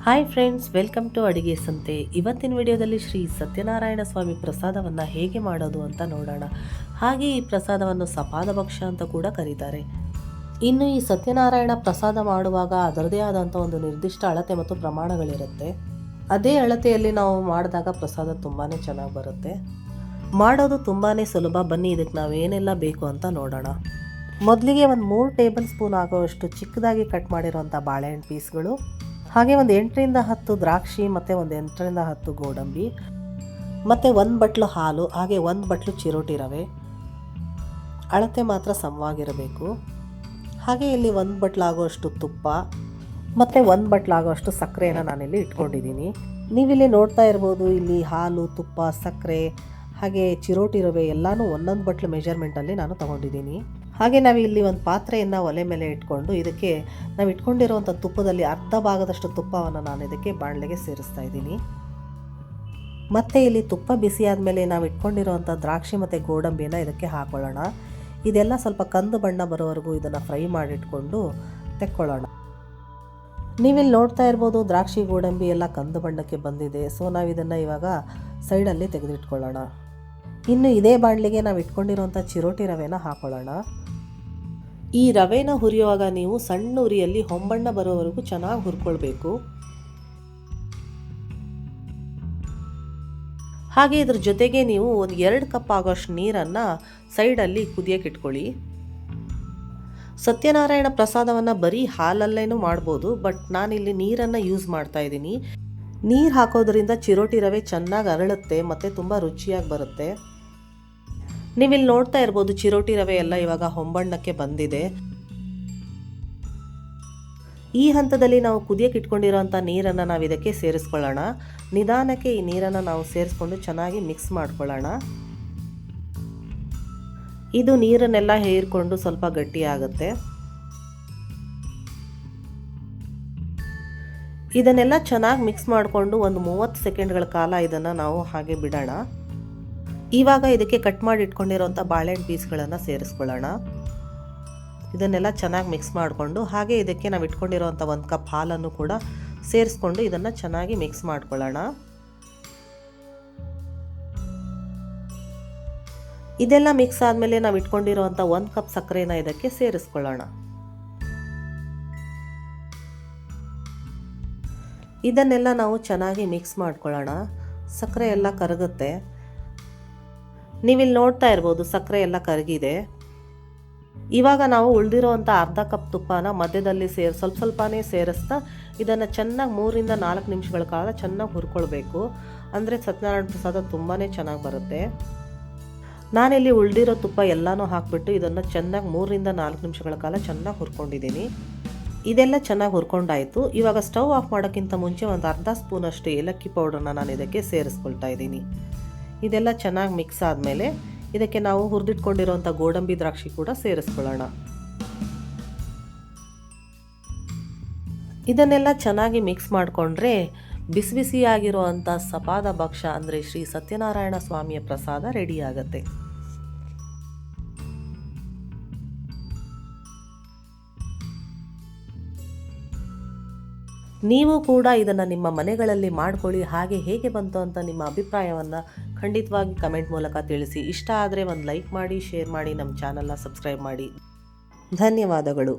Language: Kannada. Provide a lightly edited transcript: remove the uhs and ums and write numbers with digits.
ಹಾಯ್ ಫ್ರೆಂಡ್ಸ್, ವೆಲ್ಕಮ್ ಟು ಅಡಿಗೆ ಸಂತೆ. ಇವತ್ತಿನ ವಿಡಿಯೋದಲ್ಲಿ ಶ್ರೀ ಸತ್ಯನಾರಾಯಣ ಸ್ವಾಮಿ ಪ್ರಸಾದವನ್ನು ಹೇಗೆ ಮಾಡೋದು ಅಂತ ನೋಡೋಣ. ಹಾಗೆ ಈ ಪ್ರಸಾದವನ್ನು ಸಪಾದ ಭಕ್ಷ್ಯ ಅಂತ ಕೂಡ ಕರೀತಾರೆ. ಇನ್ನು ಈ ಸತ್ಯನಾರಾಯಣ ಪ್ರಸಾದ ಮಾಡುವಾಗ ಅದರದೇ ಆದಂಥ ಒಂದು ನಿರ್ದಿಷ್ಟ ಅಳತೆ ಮತ್ತು ಪ್ರಮಾಣಗಳಿರುತ್ತೆ. ಅದೇ ಅಳತೆಯಲ್ಲಿ ನಾವು ಮಾಡಿದಾಗ ಪ್ರಸಾದ ತುಂಬಾ ಚೆನ್ನಾಗಿ ಬರುತ್ತೆ. ಮಾಡೋದು ತುಂಬಾ ಸುಲಭ. ಬನ್ನಿ ಇದಕ್ಕೆ ನಾವೇನೆಲ್ಲ ಬೇಕು ಅಂತ ನೋಡೋಣ. ಮೊದಲಿಗೆ ಒಂದು 3 ಟೇಬಲ್ ಸ್ಪೂನ್ ಆಗೋವಷ್ಟು ಚಿಕ್ಕದಾಗಿ ಕಟ್ ಮಾಡಿರೋಂಥ ಬಾಳೆಹಣ್ಣು ಪೀಸ್ಗಳು, ಹಾಗೆ ಒಂದು 8ರಿಂದ 10 ದ್ರಾಕ್ಷಿ ಮತ್ತು ಒಂದು 8ರಿಂದ 10 ಗೋಡಂಬಿ, ಮತ್ತು 1 ಬಟ್ಲು ಹಾಲು, ಹಾಗೆ 1 ಬಟ್ಲು ಚಿರೋಟಿ ರವೆ. ಅಳತೆ ಮಾತ್ರ ಸಮವಾಗಿರಬೇಕು. ಹಾಗೆ ಇಲ್ಲಿ 1 ಬಟ್ಲಾಗುವಷ್ಟು ತುಪ್ಪ ಮತ್ತು 1 ಬಟ್ಲಾಗುವಷ್ಟು ಸಕ್ಕರೆಯನ್ನು ನಾನಿಲ್ಲಿ ಇಟ್ಕೊಂಡಿದ್ದೀನಿ. ನೀವಿಲ್ಲಿ ನೋಡ್ತಾ ಇರ್ಬೋದು, ಇಲ್ಲಿ ಹಾಲು, ತುಪ್ಪ, ಸಕ್ಕರೆ ಹಾಗೆ ಚಿರೋಟಿ ರವೆ ಎಲ್ಲನೂ ಒಂದೊಂದು ಬಟ್ಲು ಮೆಜರ್ಮೆಂಟಲ್ಲಿ ನಾನು ತೊಗೊಂಡಿದ್ದೀನಿ. ಹಾಗೆ ನಾವು ಇಲ್ಲಿ ಒಂದು ಪಾತ್ರೆಯನ್ನು ಒಲೆ ಮೇಲೆ ಇಟ್ಕೊಂಡು ಇದಕ್ಕೆ ನಾವು ಇಟ್ಕೊಂಡಿರುವಂಥ ತುಪ್ಪದಲ್ಲಿ ಅರ್ಧ ಭಾಗದಷ್ಟು ತುಪ್ಪವನ್ನು ನಾನು ಇದಕ್ಕೆ ಬಾಣಲೆಗೆ ಸೇರಿಸ್ತಾ ಇದ್ದೀನಿ. ಮತ್ತು ಇಲ್ಲಿ ತುಪ್ಪ ಬಿಸಿ ಆದಮೇಲೆ ನಾವು ಇಟ್ಕೊಂಡಿರುವಂಥ ದ್ರಾಕ್ಷಿ ಮತ್ತು ಗೋಡಂಬಿಯನ್ನು ಇದಕ್ಕೆ ಹಾಕೊಳ್ಳೋಣ. ಇದೆಲ್ಲ ಸ್ವಲ್ಪ ಕಂದು ಬಣ್ಣ ಬರೋವರೆಗೂ ಇದನ್ನು ಫ್ರೈ ಮಾಡಿಟ್ಕೊಂಡು ತೆಕ್ಕೊಳ್ಳೋಣ. ನೀವಿಲ್ಲಿ ನೋಡ್ತಾ ಇರ್ಬೋದು, ದ್ರಾಕ್ಷಿ ಗೋಡಂಬಿ ಎಲ್ಲ ಕಂದು ಬಣ್ಣಕ್ಕೆ ಬಂದಿದೆ. ಸೊ ನಾವು ಇದನ್ನು ಇವಾಗ ಸೈಡಲ್ಲಿ ತೆಗೆದಿಟ್ಕೊಳ್ಳೋಣ. ಇನ್ನು ಇದೇ ಬಾಣಲೆಗೆ ನಾವು ಇಟ್ಕೊಂಡಿರುವಂಥ ಚಿರೋಟಿ ರವೆನ ಹಾಕೊಳ್ಳೋಣ. ಈ ರವೆನ ಹುರಿಯುವಾಗ ನೀವು ಸಣ್ಣ ಉರಿಯಲ್ಲಿ ಹೊಂಬಣ್ಣ ಬರೋವರೆಗೂ ಚೆನ್ನಾಗಿ ಹುರ್ಕೊಳ್ಬೇಕು. ಹಾಗೆ ಇದ್ರ ಜೊತೆಗೆ ನೀವು ಒಂದು 2 ಕಪ್ ಆಗೋಷ್ಟು ನೀರನ್ನು ಸೈಡಲ್ಲಿ ಕುದಿಯಕ್ಕೆ ಇಟ್ಕೊಳ್ಳಿ. ಸತ್ಯನಾರಾಯಣ ಪ್ರಸಾದವನ್ನು ಬರೀ ಹಾಲಲ್ಲೇನೂ ಮಾಡ್ಬೋದು, ಬಟ್ ನಾನಿಲ್ಲಿ ನೀರನ್ನು ಯೂಸ್ ಮಾಡ್ತಾ ಇದ್ದೀನಿ. ನೀರು ಹಾಕೋದ್ರಿಂದ ಚಿರೋಟಿ ರವೆ ಚೆನ್ನಾಗಿ ಅರಳುತ್ತೆ ಮತ್ತು ತುಂಬ ರುಚಿಯಾಗಿ ಬರುತ್ತೆ. ನೀವಿಲ್ಲಿ ನೋಡ್ತಾ ಇರ್ಬೋದು, ಚಿರೋಟಿ ರವೆ ಎಲ್ಲ ಇವಾಗ ಹೊಂಬಣ್ಣಕ್ಕೆ ಬಂದಿದೆ. ಈ ಹಂತದಲ್ಲಿ ನಾವು ಕುದಿಯಕ್ಕೆ ಇಟ್ಕೊಂಡಿರೋಂಥ ನೀರನ್ನು ನಾವು ಇದಕ್ಕೆ ಸೇರಿಸ್ಕೊಳ್ಳೋಣ. ನಿಧಾನಕ್ಕೆ ಈ ನೀರನ್ನು ನಾವು ಸೇರಿಸ್ಕೊಂಡು ಚೆನ್ನಾಗಿ ಮಿಕ್ಸ್ ಮಾಡ್ಕೊಳ್ಳೋಣ. ಇದು ನೀರನ್ನೆಲ್ಲ ಹೇರ್ಕೊಂಡು ಸ್ವಲ್ಪ ಗಟ್ಟಿಯಾಗುತ್ತೆ. ಇದನ್ನೆಲ್ಲ ಚೆನ್ನಾಗಿ ಮಿಕ್ಸ್ ಮಾಡಿಕೊಂಡು ಒಂದು 30 ಸೆಕೆಂಡ್ಗಳ ಕಾಲ ಇದನ್ನು ನಾವು ಹಾಗೆ ಬಿಡೋಣ. ಇವಾಗ ಇದಕ್ಕೆ ಕಟ್ ಮಾಡಿ ಇಟ್ಕೊಂಡಿರೋಂಥ ಬಾಳೆಹಣ್ಣು ಪೀಸ್ಗಳನ್ನು ಸೇರಿಸ್ಕೊಳ್ಳೋಣ. ಇದನ್ನೆಲ್ಲ ಚೆನ್ನಾಗಿ ಮಿಕ್ಸ್ ಮಾಡಿಕೊಂಡು ಹಾಗೆ ಇದಕ್ಕೆ ನಾವು ಇಟ್ಕೊಂಡಿರೋಂಥ 1 ಕಪ್ ಹಾಲನ್ನು ಕೂಡ ಸೇರಿಸ್ಕೊಂಡು ಇದನ್ನು ಚೆನ್ನಾಗಿ ಮಿಕ್ಸ್ ಮಾಡ್ಕೊಳ್ಳೋಣ. ಇದೆಲ್ಲ ಮಿಕ್ಸ್ ಆದಮೇಲೆ ನಾವು ಇಟ್ಕೊಂಡಿರೋಂಥ 1 ಕಪ್ ಸಕ್ಕರೆನ ಇದಕ್ಕೆ ಸೇರಿಸ್ಕೊಳ್ಳೋಣ. ಇದನ್ನೆಲ್ಲ ನಾವು ಚೆನ್ನಾಗಿ ಮಿಕ್ಸ್ ಮಾಡ್ಕೊಳ್ಳೋಣ. ಸಕ್ಕರೆ ಎಲ್ಲ ಕರಗುತ್ತೆ. ನೀವಿಲ್ಲಿ ನೋಡ್ತಾ ಇರ್ಬೋದು, ಸಕ್ಕರೆ ಎಲ್ಲ ಕರಗಿದೆ. ಇವಾಗ ನಾವು ಉಳಿದಿರೋವಂಥ ಅರ್ಧ ಕಪ್ ತುಪ್ಪನ ಮಧ್ಯದಲ್ಲಿ ಸ್ವಲ್ಪ ಸ್ವಲ್ಪನೇ ಸೇರಿಸ್ತಾ ಇದನ್ನು ಚೆನ್ನಾಗಿ 3ರಿಂದ 4 ನಿಮಿಷಗಳ ಕಾಲ ಚೆನ್ನಾಗಿ ಹುರ್ಕೊಳ್ಬೇಕು. ಅಂದರೆ ಸತ್ಯನಾರಾಯಣ ಪ್ರಸಾದ ತುಂಬಾ ಚೆನ್ನಾಗಿ ಬರುತ್ತೆ. ನಾನಿಲ್ಲಿ ಉಳಿದಿರೋ ತುಪ್ಪ ಎಲ್ಲನೂ ಹಾಕಿಬಿಟ್ಟು ಇದನ್ನು ಚೆನ್ನಾಗಿ 3ರಿಂದ 4 ನಿಮಿಷಗಳ ಕಾಲ ಚೆನ್ನಾಗಿ ಹುರ್ಕೊಂಡಿದ್ದೀನಿ. ಇದೆಲ್ಲ ಚೆನ್ನಾಗಿ ಹುರ್ಕೊಂಡಾಯಿತು. ಇವಾಗ ಸ್ಟವ್ ಆಫ್ ಮಾಡೋಕ್ಕಿಂತ ಮುಂಚೆ ಒಂದು ಅರ್ಧ ಸ್ಪೂನಷ್ಟು ಏಲಕ್ಕಿ ಪೌಡರ್ನ ನಾನು ಇದಕ್ಕೆ ಸೇರಿಸ್ಕೊಳ್ತಾ ಇದ್ದೀನಿ. ಇದೆಲ್ಲ ಚೆನ್ನಾಗಿ ಮಿಕ್ಸ್ ಆದಮೇಲೆ ಇದಕ್ಕೆ ನಾವು ಹುರಿದಿಟ್ಕೊಂಡಿರೋಂಥ ಗೋಡಂಬಿ ದ್ರಾಕ್ಷಿ ಕೂಡ ಸೇರಿಸ್ಕೊಳ್ಳೋಣ. ಇದನ್ನೆಲ್ಲ ಚೆನ್ನಾಗಿ ಮಿಕ್ಸ್ ಮಾಡಿಕೊಂಡ್ರೆ ಬಿಸಿ ಬಿಸಿಯಾಗಿರುವಂಥ ಸಪಾದ ಭಕ್ಷ್ಯ ಅಂದರೆ ಶ್ರೀ ಸತ್ಯನಾರಾಯಣ ಸ್ವಾಮಿಯ ಪ್ರಸಾದ ರೆಡಿ ಆಗುತ್ತೆ. ನೀವು ಕೂಡ ಇದನ್ನು ನಿಮ್ಮ ಮನೆಗಳಲ್ಲಿ ಮಾಡ್ಕೊಳ್ಳಿ. ಹಾಗೆ ಹೇಗೆ ಬಂತು ಅಂತ ನಿಮ್ಮ ಅಭಿಪ್ರಾಯವನ್ನು ಖಂಡಿತವಾಗಿ ಕಮೆಂಟ್ ಮೂಲಕ ತಿಳಿಸಿ. ಇಷ್ಟ ಆದರೆ ಒಂದು ಲೈಕ್ ಮಾಡಿ, ಶೇರ್ ಮಾಡಿ, ನಮ್ಮ ಚಾನಲ್ನ ಸಬ್ಸ್ಕ್ರೈಬ್ ಮಾಡಿ. ಧನ್ಯವಾದಗಳು.